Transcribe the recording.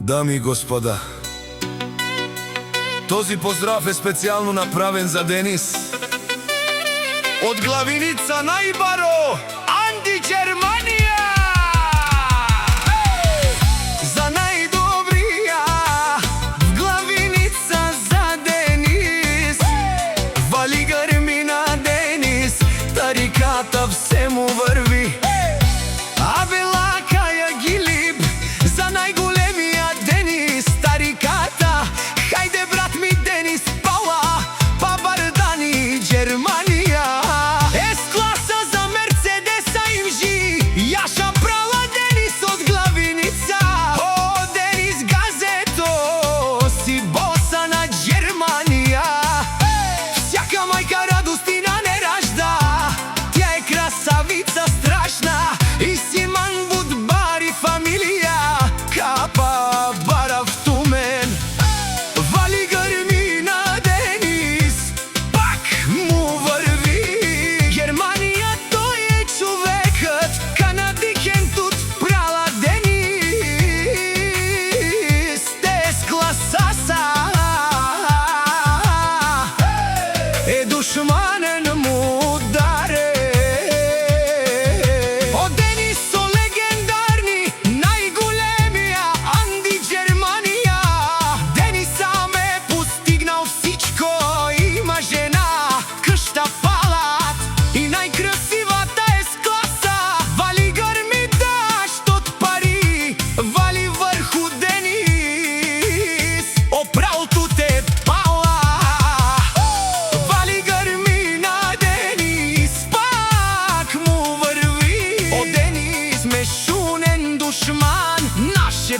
Дами и господа, този поздрав е специјално направен за Денис. Од главиница најбаро, Анди Германија! За најдобрија, главиница за Денис. Вали грмина Денис, тариката все му върви. Абела каја гилиб, за најголемија Денис, тариката. Хајде брат ми Денис, пала, па бардани Германија. С-класа за Мерцедеса имжи, јаша прала Денис од главиница. О, Денис газето, си боса на Германија. Всяка мајка радостина не ражда, тя е красавица страшна. И Симан Будбари фамилија, капа барав тумен. Вали грмина Денис, пак му върви. Германија тој е човекот, канадикентот прала Денис. С-класа е душманен му ударе. Од Денис со легендарни, најголемија Анди Германија. Дениса ме постигнал всичко, има жена, къща, палат и најкрасивата е с-класа. Вали грми дашт од пари, вали врху Денис. Опрал туте пала, вали грмина Денис, пак му върви. О, Денис, мешунен душман, наше